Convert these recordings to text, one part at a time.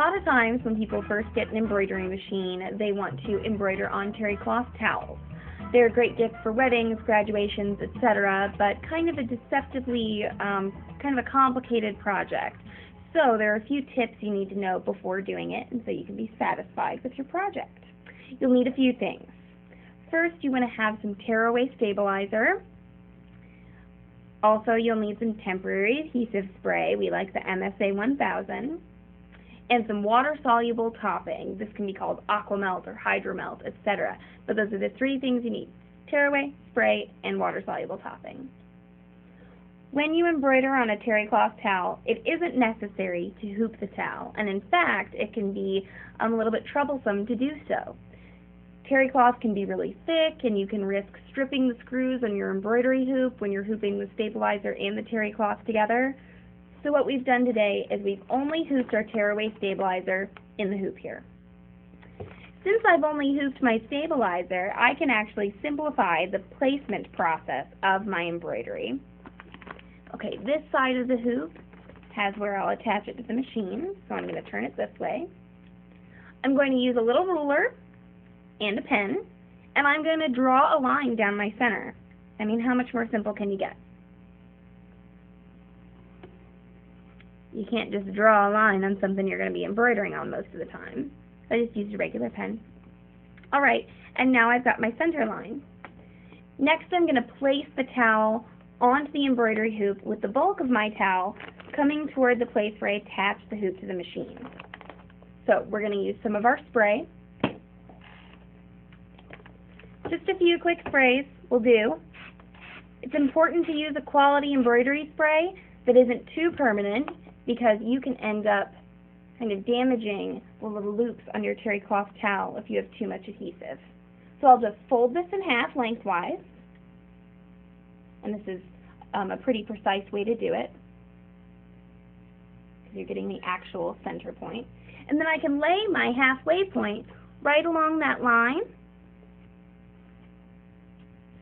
lot of times when people first get an embroidery machine, they want to embroider on terry cloth towels. They're a great gift for weddings, graduations, etc., but kind of a deceptively, kind of a complicated project. So there are a few tips you need to know before doing it, and so you can be satisfied with your project. You'll need a few things. First, you want to have some tearaway stabilizer. Also, you'll need some temporary adhesive spray. We like the MSA 1000. And some water-soluble topping. This can be called aquamelt or hydromelt, etc. But those are the three things you need: tearaway, spray, and water-soluble topping. When you embroider on a terry cloth towel, it isn't necessary to hoop the towel, and in fact, it can be a little bit troublesome to do so. Terry cloth can be really thick, and you can risk stripping the screws on your embroidery hoop when you're hooping the stabilizer and the terry cloth together. So what we've done today is we've only hooped our tearaway stabilizer in the hoop here. Since I've only hooped my stabilizer, I can actually simplify the placement process of my embroidery. Okay, this side of the hoop has where I'll attach it to the machine, so I'm going to turn it this way. I'm going to use a little ruler and a pen, and I'm going to draw a line down my center. I mean, how much more simple can you get? You can't just draw a line on something you're going to be embroidering on most of the time. I just used a regular pen. Alright, and now I've got my center line. Next, I'm going to place the towel onto the embroidery hoop with the bulk of my towel coming toward the place where I attach the hoop to the machine. So we're going to use some of our spray. Just a few quick sprays will do. It's important to use a quality embroidery spray that isn't too permanent, because you can end up kind of damaging the little loops on your terry cloth towel if you have too much adhesive. So I'll just fold this in half lengthwise, and this is a pretty precise way to do it, because you're getting the actual center point. And then I can lay my halfway point right along that line,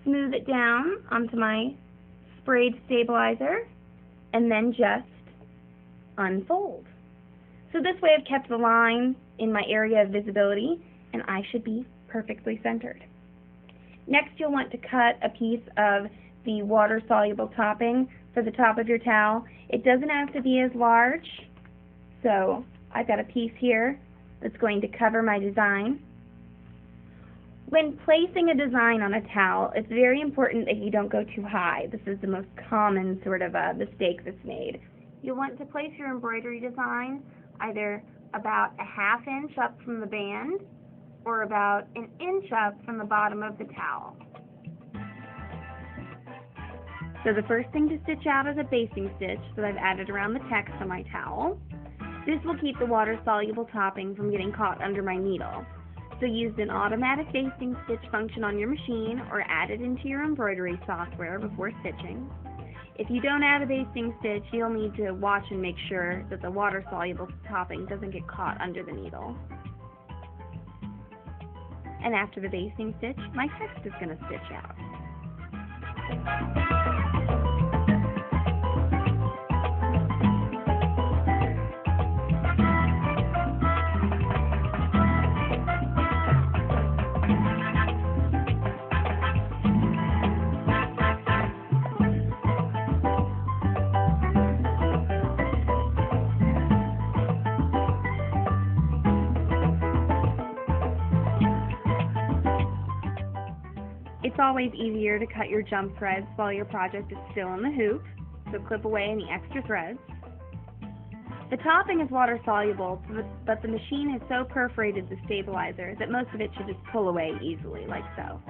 smooth it down onto my sprayed stabilizer, and then just unfold. So this way I've kept the line in my area of visibility, and I should be perfectly centered. Next, you'll want to cut a piece of the water-soluble topping for the top of your towel. It doesn't have to be as large, so I've got a piece here that's going to cover my design. When placing a design on a towel, it's very important that you don't go too high. This is the most common sort of mistake that's made. You'll want to place your embroidery design either about a ½ inch up from the band or about an inch up from the bottom of the towel. So the first thing to stitch out is a basting stitch that I've added around the text on my towel. This will keep the water-soluble topping from getting caught under my needle. So use an automatic basting stitch function on your machine or add it into your embroidery software before stitching. If you don't add a basting stitch, you'll need to watch and make sure that the water-soluble topping doesn't get caught under the needle. And after the basting stitch, my text is going to stitch out. It's always easier to cut your jump threads while your project is still in the hoop, so clip away any extra threads. The topping is water soluble, but the machine has so perforated the stabilizer that most of it should just pull away easily, like so.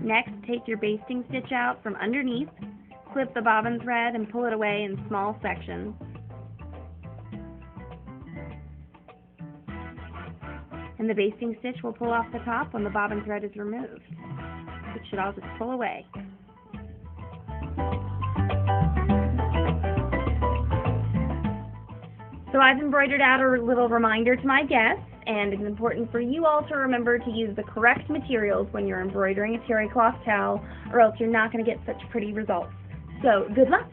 Next, take your basting stitch out from underneath, clip the bobbin thread and pull it away in small sections. And the basting stitch will pull off the top when the bobbin thread is removed. It should all just pull away. So I've embroidered out a little reminder to my guests, and it's important for you all to remember to use the correct materials when you're embroidering a terry cloth towel, or else you're not going to get such pretty results. So good luck!